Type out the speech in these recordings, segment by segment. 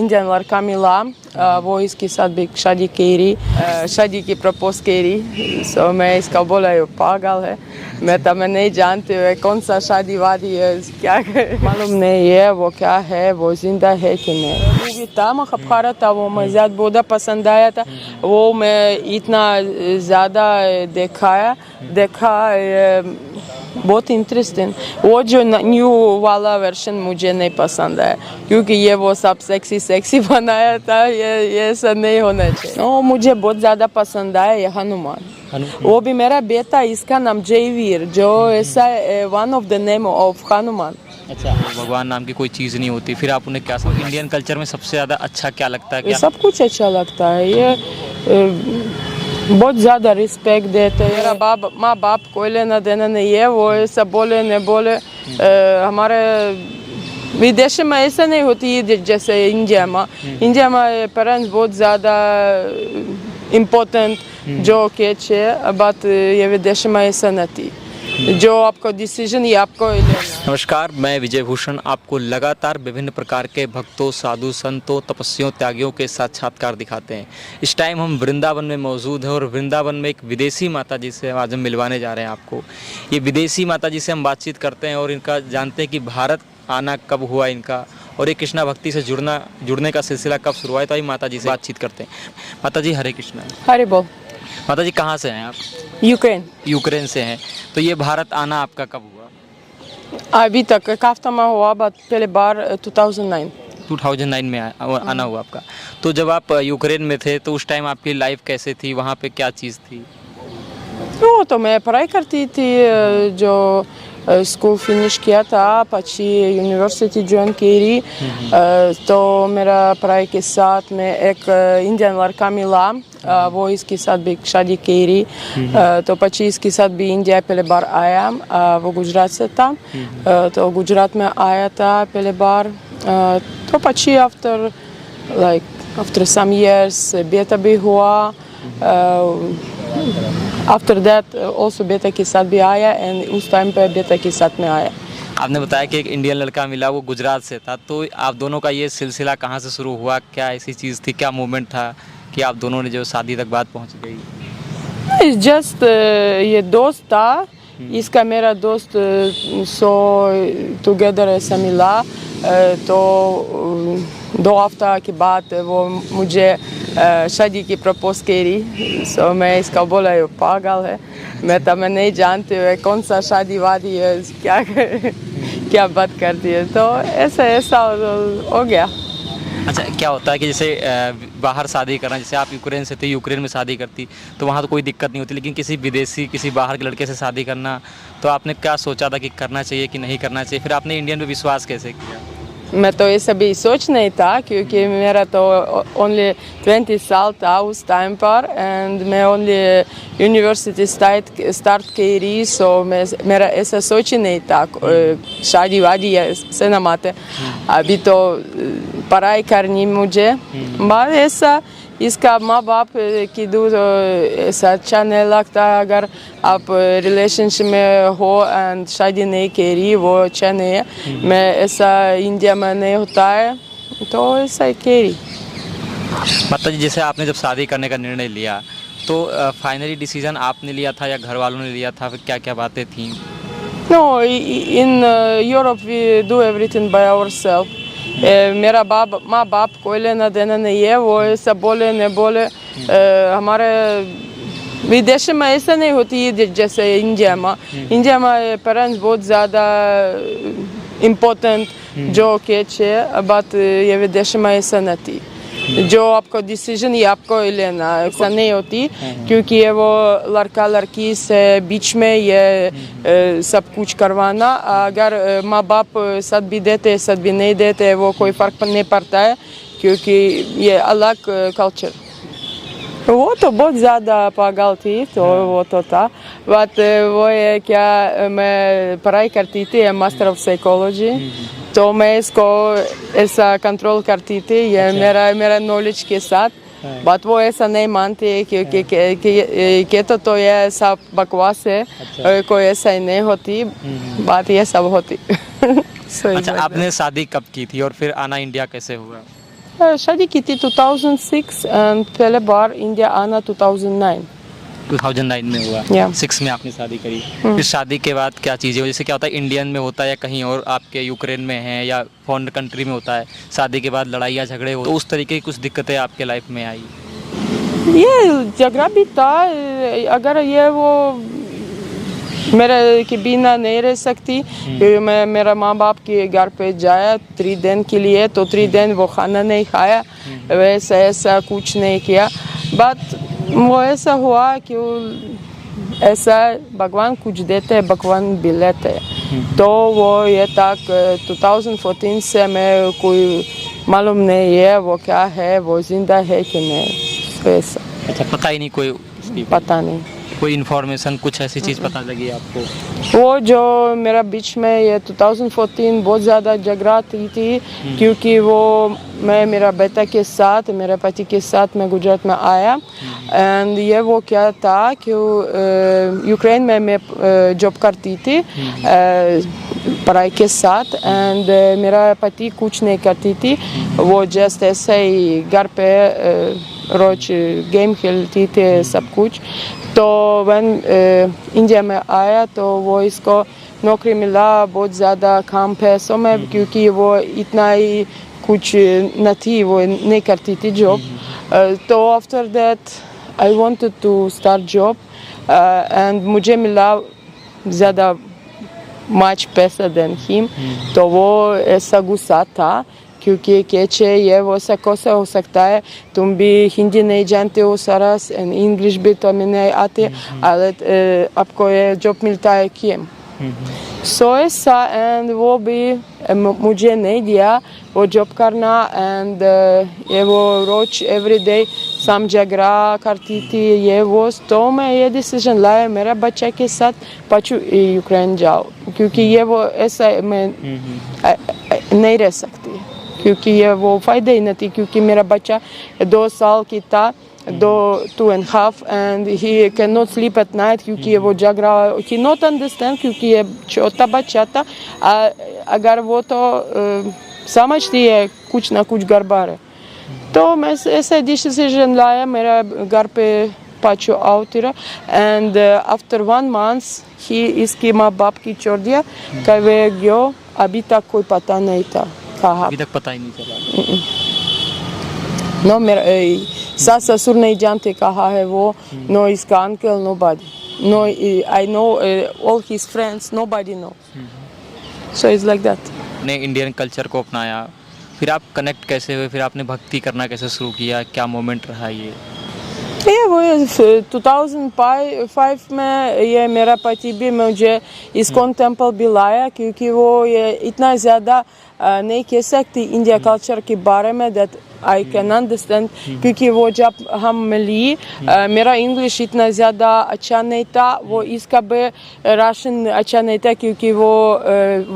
Indian लड़का मिला, वो इसके साथ भी शादी करी, शादी की प्रपोज करी। सो मैं इसका बोला ये पागल है, मैं नहीं जानती हूँ कौन सा शादी वादी है, क्या मालूम नहीं है वो क्या है, वो जिंदा है कि नहीं। मूवी था महाभारत था, वो मैं ज़्यादा बहुत पसंद आया था, वो मैं इतना ज़्यादा देखा बहुत इंटरेस्टिंग। वो जो न्यू वाला वर्जन मुझे नहीं पसंद है, क्योंकि ये वो सब सेक्सी बनाया था, ये ऐसा नहीं होना चाहिए। मुझे बहुत ज़्यादा पसंद आया ये हनुमान। वो भी मेरा बेटा, इसका नाम जयवीर, जो ऐसा one of the name of Hanuman. अच्छा, भगवान नाम की कोई चीज़ नहीं होती, फिर आप उन्हें क्या समझ, इंडियन कल्चर में सबसे ज़्यादा अच्छा क्या लगता है? क्या सब कुछ अच्छा लगता है, ये बहुत ज़्यादा रिस्पेक्ट देते हैं। मेरा माँ बाप कोई लेना देना नहीं है, वो ऐसा बोले नहीं बोले। हमारे विदेश में ऐसा नहीं होती है जैसे इंडिया में पेरेंट्स बहुत ज़्यादा इम्पोर्टेंट जो कैच है, बट ये विदेश में ऐसा नहीं, जो आपको डिसीजन ये आपको लेना। नमस्कार, मैं विजय भूषण आपको लगातार विभिन्न प्रकार के भक्तों, साधु संतों, तपस्वियों, त्यागियों के साक्षात्कार दिखाते हैं। इस टाइम हम वृंदावन में मौजूद हैं और वृंदावन में एक विदेशी माता जी से आज हम मिलवाने जा रहे हैं आपको। ये विदेशी माता जी से हम बातचीत करते हैं और इनका जानते हैं कि भारत आना कब हुआ इनका, और ये कृष्णा भक्ति से जुड़ने का सिलसिला कब शुरू हुआ है। तो अभी माता जी से बातचीत करते हैं। माता जी हरे कृष्णा। हरे बोल। माता जी कहाँ से हैं आप? यूक्रेन से हैं। तो ये भारत आना आपका कब हुआ? अभी तक काफ़ी में हुआ, बट पहले बार 2009 में आना हुआ आपका। तो जब आप यूक्रेन में थे तो उस टाइम आपकी लाइफ कैसे थी, वहाँ पे क्या चीज़ थी? तो मैं पढ़ाई करती थी, जो स्कूल फिनिश किया था, पची यूनिवर्सिटी ज्वाइन करी। तो मेरा पढ़ाई के साथ में एक इंडियन लड़का मिला, वो इसके साथ भी शादी करी। तो पची इसके साथ भी इंडिया पहले बार आया, वो गुजरात से था। तो गुजरात में आया था पहले बार। तो पची आफ्टर सम इयर्स बेटा भी हुआ। आफ्टर दैट ऑल्सो बेटा के साथ भी आया, एंड उस टाइम पे बेटा के साथ में आया। आपने बताया कि एक इंडियन लड़का मिला, वो गुजरात से था। तो आप दोनों का ये सिलसिला कहाँ से शुरू हुआ? क्या ऐसी चीज़ थी, क्या मूवमेंट था कि आप दोनों ने जो शादी तक बात पहुँच गई? जस्ट ये दोस्त था, इसका मेरा दोस्त, सो टुगेदर ऐसा मिला। तो 2 हफ्ता के बाद वो मुझे शादी की प्रपोज करी। सो मैं इसका बोला ये पागल है, मैं नहीं जानती हूँ कौन सा शादी वादी है, क्या बात करती है। तो ऐसा हो गया। अच्छा, क्या होता है कि जैसे बाहर शादी करना, जैसे आप यूक्रेन से थे, यूक्रेन में शादी करती तो वहाँ तो कोई दिक्कत नहीं होती, लेकिन किसी विदेशी, किसी बाहर के लड़के से शादी करना, तो आपने क्या सोचा था कि करना चाहिए कि नहीं करना चाहिए? फिर आपने इंडियन पे विश्वास कैसे किया? मैं तो ऐसा भी सोच नहीं था, क्योंकि मेरा तो ओनली 20 साल था उस टाइम पर, एंड मैं ओनली यूनिवर्सिटी स्टार्ट करी। सो मेरा ऐसा सोच ही नहीं था शादी वादी से न माते। अभी तो पढ़ाई करनी मुझे, बाद ऐसा इसका माँ बाप की दूर ऐसा अच्छा नहीं लगता। अगर आप रिलेशनशिप में हो एंड शादी नहीं करी, वो अच्छा नहीं है। मैं ऐसा इंडिया में नहीं होता है, तो ऐसा ही करी। माता जी, जैसे आपने जब शादी करने का निर्णय लिया तो फाइनली डिसीजन आपने लिया था या घर वालों ने लिया था? फिर क्या क्या बातें थी? No, in Europe we do everything by ourselves. मेरा माँ बाप कोई लेना देना नहीं है, वो ऐसा बोले नहीं बोले। हमारे विदेश में ऐसा नहीं होती है जैसे इंडिया में पेरेंट्स बहुत ज़्यादा इम्पोर्टेंट जो कैच है, बट ये विदेश में ऐसा नहीं, जो आपको डिसीजन ये आपको लेना, ऐसा नहीं होती। क्योंकि ये वो लड़का लड़की से बीच में ये सब कुछ करवाना, अगर माँ बाप साथ भी देते साथ भी नहीं देते, वो कोई फ़र्क नहीं पड़ता है, क्योंकि ये अलग कल्चर। वो तो बहुत ज़्यादा पागल थी, तो वो तो था। बट वो है क्या, मैं पढ़ाई करती थी मास्टर ऑफ साइकोलॉजी, तो मैं इसको ऐसा कंट्रोल करती थी, ये अच्छा। मेरा नॉलेज के साथ। बट वो ऐसा नहीं मानते, क्योंकि कहते तो ये सब बकवास है। अच्छा। कोई ऐसा ही नहीं होती, बात ये सब होती। अच्छा, आपने शादी कब की थी और फिर आना इंडिया कैसे हुआ? शादी की थी 2006 एंड पहले बार इंडिया आना 2009। 2009 में हुआ। Yeah. 6 में आपने शादी करी। फिर शादी के बाद क्या चीज़ें, जैसे क्या होता है इंडियन में होता है या कहीं और आपके यूक्रेन में है या फॉरेन कंट्री में होता है, शादी के बाद लड़ाइयाँ झगड़े हो, तो उस तरीके की कुछ दिक्कतें आपके लाइफ में आई? ये झगड़ा भी था। अगर ये वो मेरे के बिना नहीं रह सकती, मैं मेरा माँ बाप के घर पे जाया 3 दिन के लिए, तो 3 दिन वो खाना नहीं खाया, वैसा ऐसा कुछ नहीं किया। बट वो ऐसा हुआ कि ऐसा भगवान कुछ देते हैं, भगवान भी लेते हैं। तो वो ये तक 2014 से मैं कोई मालूम नहीं है वो क्या है, वो जिंदा है कि नहीं, वैसा। अच्छा, पता ही नहीं कोई उसकी? पता नहीं कोई इन्फॉर्मेशन, कुछ ऐसी चीज़ पता लगी आपको? वो जो मेरा बीच में ये 2014 बहुत ज़्यादा झगड़ा थी, क्योंकि वो मैं मेरा बेटा के साथ, मेरे पति के साथ मैं गुजरात में आया। एंड ये वो क्या था कि यूक्रेन में मैं जॉब करती थी पढ़ाई के साथ, एंड मेरा पति कुछ नहीं करती थी, वो जस्ट ऐसे ही घर पे रोज गेम खेलती थे सब कुछ। तो वन इंडिया में आया तो वो इसको नौकरी मिला बहुत ज़्यादा कम पैसों में, क्योंकि वो इतना ही कुछ न थी, वो नहीं करती थी जॉब। तो after that I wanted to start job and मुझे मिला ज़्यादा मच पैसा देन हिम। तो वो ऐसा गुस्सा था, क्योंकि कैसे ये वो कैसे हो सकता है, तुम भी हिंदी नहीं जानते हो सरस, एंड इंग्लिश भी तो मैं नहीं आते, आपको ये जॉब मिलता है क्यों? सो ऐसा, एंड वो भी मुझे नहीं दिया वो जॉब करना, एंड ये वो रोज एवरीडे सम झगड़ा करती थी ये वो। तो मैं ये डिसीजन लाया मेरा बच्चा के साथ पाछू यूक्रेन जाओ, क्योंकि ये वो ऐसा मैं नहीं रह सकती, क्योंकि ये वो फायदा ही नहीं थी, क्योंकि मेरा बच्चा 2 साल की था, 2.5, and he cannot sleep at night, क्योंकि वो झगड़ा he not understand, क्योंकि ये छोटा बच्चा था। अगर वो तो समझती है कुछ ना कुछ गड़बड़ है। तो मैं ऐसे डिसीजन लाया मेरा घर पे पाछू आउट रहा, एंड आफ्टर 1 month ही इसकी माँ बाप की छोड़ दिया, कहीं गयो, अभी तक कोई पता नहीं था कहाँ। अभी तक पता ही नहीं चला? नो, मेरा सास ससुर नहीं जानते कहाँ है वो, नो इसका uncle, nobody, no I know all his friends, nobody know. So it's like that. ने इंडियन कल्चर को अपनाया, फिर आप कनेक्ट कैसे हुए, फिर आपने भक्ति करना कैसे शुरू किया, क्या मोमेंट रहा ये? ये वो 2005 में ये मेरा पति भी मुझे इस्कॉन टेम्पल भी लाया, क्योंकि वो ये इतना ज़्यादा नहीं कह सकती इंडिया कल्चर के बारे में, दैट आई कैन अंडरस्टैंड, क्योंकि वो जब हम मिली मेरा इंग्लिश इतना ज़्यादा अच्छा नहीं था, वो इसका भी रशियन अच्छा नहीं था, क्योंकि वो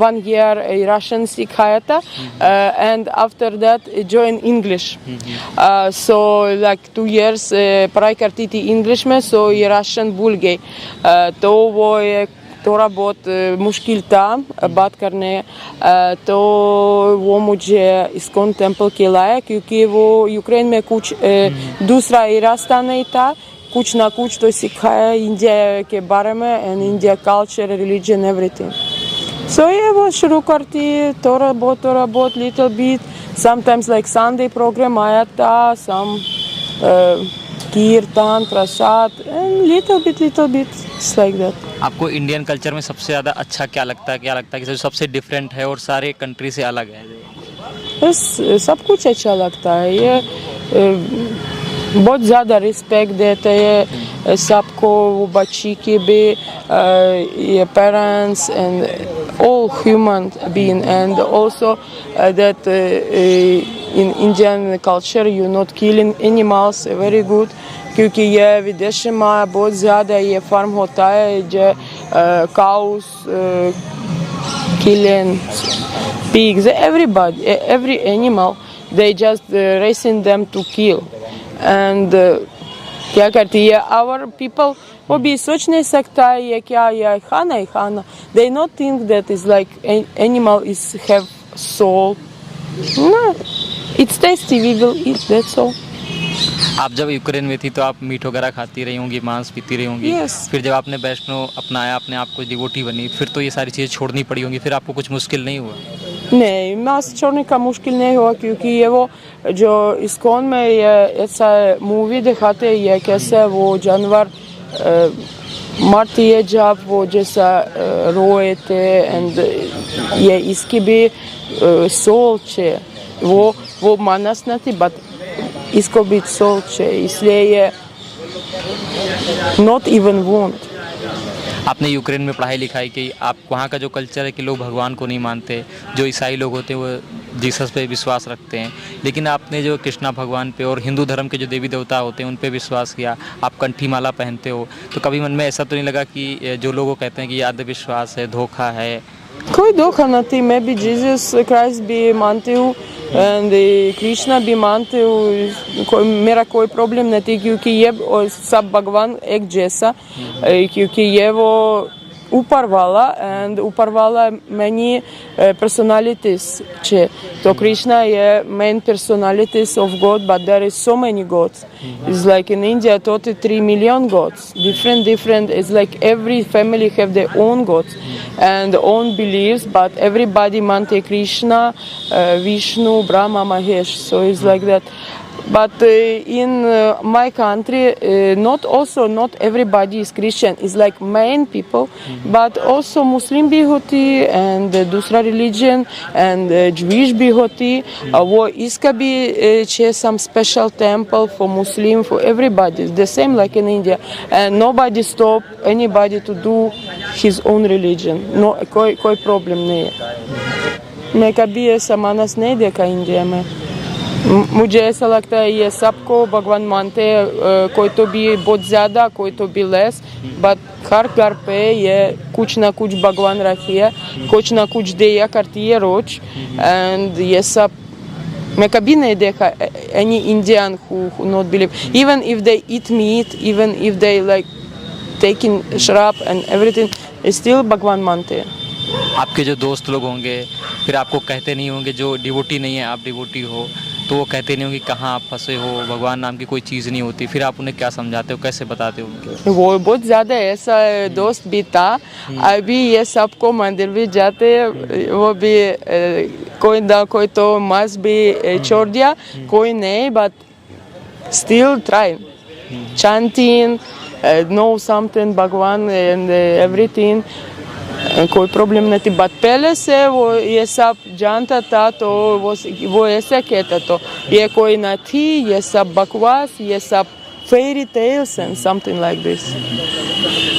1 year रशियन सिखाया था, and after that join English. So like 2 years पढ़ाई करती थी इंग्लिश में, सो ये रशियन भूल गई। तो वो थोड़ा बहुत मुश्किल था बात करने, तो वो मुझे इस्कॉन टेम्पल के लाया, क्योंकि वो यूक्रेन में कुछ दूसरा ही रास्ता नहीं था, कुछ ना कुछ तो सिखाया इंडिया के बारे में, and India culture, religion, everything. So ये वो शुरू करती थोड़ा बहुत little bit, sometimes like Sunday programme आया था, some kirtan, prasad, and little bit like that. आपको इंडियन कल्चर में सबसे ज़्यादा अच्छा क्या लगता है कि सबसे डिफरेंट है और सारे कंट्री से अलग है? बस सब कुछ अच्छा लगता है, ये बहुत ज़्यादा रिस्पेक्ट देते हैं सबको, वो बच्ची के भी, ये parents and all human being, and also that in Indian culture you not killing animals, very good, क्योंकि ये विदेश में बहुत ज़्यादा ये फार्म होता है जो cows, killing pigs, everybody, every animal, they just raising them to kill, and क्या करती है our people, वो भी सोच नहीं सकता है ये क्या, ये खाना, they not think that is like animal is have soul, no, It's tasty, we will eat, that's all. आप जब यूक्रेन में थी तो आप मीट वगैरह खाती रही होंगी, मांस पीती रही होंगी। Yes. फिर जब आपने वैष्णो अपनाया, अपने आप को डिवोटी बनी, फिर तो ये सारी चीज़ें छोड़नी पड़ी होंगी, फिर आपको कुछ मुश्किल नहीं हुआ? नहीं, मास छोड़ने का मुश्किल नहीं हुआ क्योंकि ये वो जो इस्कॉन में ये ऐसा मूवी दिखाते हैं ये कैसे वो जानवर मरती है जब वो जैसा रोए थे एंड ये इसकी भी सोल है वो मानस नहीं बट इसको भी सोल है इसलिए ये नॉट इवन वॉन्ट। आपने यूक्रेन में पढ़ाई लिखाई की, आप वहाँ का जो कल्चर है कि लोग भगवान को नहीं मानते, जो ईसाई लोग होते हैं वो जीसस पे विश्वास रखते हैं, लेकिन आपने जो कृष्णा भगवान पे और हिंदू धर्म के जो देवी देवता होते हैं उन पे विश्वास किया, आप कंठी माला पहनते हो, तो कभी मन में ऐसा तो नहीं लगा कि जो लोग कहते हैं कि ये अंधविश्वास है, धोखा है? कोई धोखा नहीं, मैं भी जीसस क्राइस्ट भी मानती हूँ एंड कृष्णा भी मानती हूँ, मेरा कोई प्रॉब्लम नहीं थी क्योंकि ये सब भगवान एक जैसा, क्योंकि ये वो ऊपर वाला एंड ऊपर वाला many personalities छे, तो कृष्णा ये main personalities of God, but there is so many gods. It's like in India 23 million gods, different. It's like every family have their own gods and own beliefs, but everybody mante Krishna, Vishnu, Brahma, Mahesh. So it's like that. But in my country, not everybody is Christian. It's like main people, but also Muslim भी होती and दूसरा religion and Jewish भी होती. वो इसका भी छे some special temple for Muslim, for everybody. It's the same like in India, and nobody stop anybody to do his own religion. No, कोई problem नहीं है. मैं कभी ऐसा मानस नहीं देखा इंडिया में. मुझे ऐसा लगता है ये सबको भगवान मानते हैं, कोई तो भी बहुत ज़्यादा, कोई तो भी लेस, बट हर घर पे ये कुछ ना कुछ भगवान रखी है, कुछ ना कुछ दिया करती है रोज, एंड ये सब मैं कभी नहीं देखा any Indian who not believe, even if they eat meat, even if they like taking shrub and everything, still भगवान मानते हैं. आपके जो दोस्त लोग होंगे फिर आपको कहते नहीं होंगे, जो डिवोटी नहीं है आप डिवोटी हो, तो वो कहते नहीं होंगे कहाँ आप फंसे हो, भगवान नाम की कोई चीज़ नहीं होती, फिर आप उन्हें क्या समझाते हो, कैसे बताते हो उनको? वो बहुत ज़्यादा ऐसा दोस्त भी था, अभी ये सबको मंदिर भी जाते, वो भी कोई ना कोई तो मस भी छोड़ दिया, कोई नहीं, but still try chanting, know something भगवान and everything, कोई प्रॉब्लम नहीं थी. बट पहले से वो ये सब जानता था तो वो ऐसे कहता तो ये कोई ना थी, ये सब बकवास, ये सब fairy tales and something like this.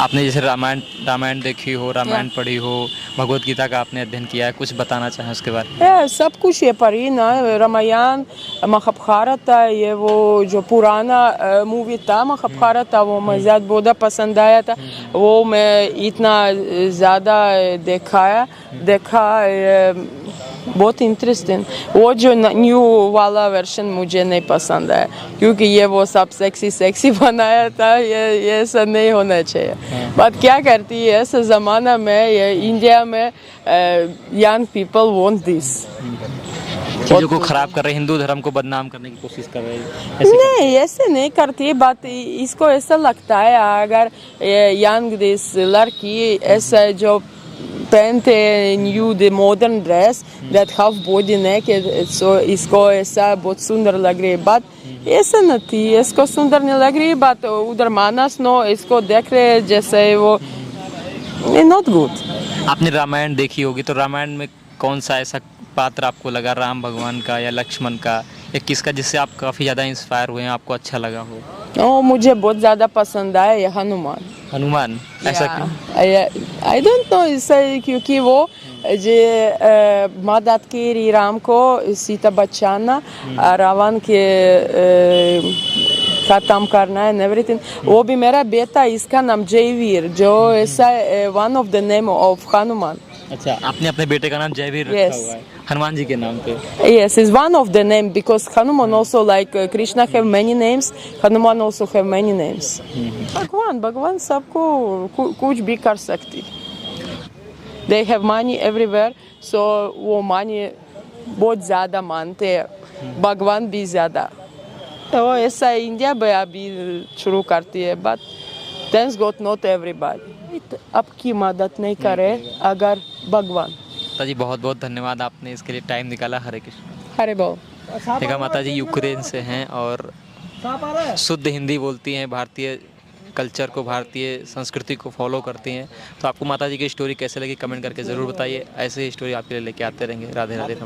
आपने जैसे रामायण देखी हो, रामायण पढ़ी हो, भगवत गीता का आपने अध्ययन किया है, कुछ बताना चाहें उसके बारे में? सब कुछ ये पढ़ी ना, रामायण, महाभारत, ये वो जो पुराना मूवी था महाभारत, वो मैं ज़्यादा बहुत पसंद आया था, वो मैं इतना ज़्यादा देखा बहुत इंटरेस्टिंग. वो जो न्यू वाला वर्जन मुझे नहीं पसंद है क्योंकि ये वो सब सेक्सी बनाया था, ये ऐसा नहीं होना चाहिए. बट क्या करती है ऐसे ज़माना में, ये इंडिया में यंग पीपल वांट दिस, चीज़ों को खराब कर रहे, हिंदू धर्म को बदनाम करने की कोशिश कर रहे हैं. नहीं, ऐसे नहीं करती, बात इसको ऐसा लगता है अगर यंग दिस लड़की ऐसा जो पहनते new the modern dress that half body naked, so इसको ऐसा बहुत सुंदर लग रही है, बात ऐसा नहीं थी, इसको सुंदर नहीं लग रही, बात उधर मानस नो इसको देख रहे जैसे वो नॉट गुड. आपने रामायण देखी होगी, तो रामायण में कौन सा ऐसा पात्र आपको लगा, राम भगवान का या लक्ष्मण का या किसका, जिससे आप काफ़ी ज़्यादा इंस्पायर हुए हैं, आपको अच्छा लगा हो? मुझे बहुत ज़्यादा पसंद आया ये हनुमान. ऐसा क्यों? आई डोंट नो, इससे क्योंकि वो जो मदद की राम को सीता बचाना, रावण के खत्म करना है एवरीथिंग. वो भी मेरा बेटा, इसका नाम जयवीर, जो ऐसा one of the name of Hanuman. अच्छा, आपने अपने बेटे का नाम जयवीर रखा हुआ है हनुमान जी के नाम पे? Yes, it's one of the name because Hanuman also like Krishna have many names. Hanuman also have many names. भगवान सबको कुछ भी कर सकती. They have money everywhere, so वो money बहुत ज़्यादा मानते हैं. भगवान भी ज़्यादा। तो ऐसा इंडिया में अभी शुरू करती है, but thanks God not everybody आपकी मदद नहीं करे अगर भगवान। माता जी बहुत बहुत धन्यवाद, आपने इसके लिए टाइम निकाला। हरे कृष्ण। हरे बोल। देखा माता जी यूक्रेन से हैं और शुद्ध हिंदी बोलती हैं, भारतीय कल्चर को, भारतीय संस्कृति को फॉलो करती हैं। तो आपको माता जी की स्टोरी कैसे लगी कमेंट करके ज़रूर बताइए। ऐसे ही स्टोरी आपके लिए लेके आते रहेंगे। राधे राधे, नमस्कार।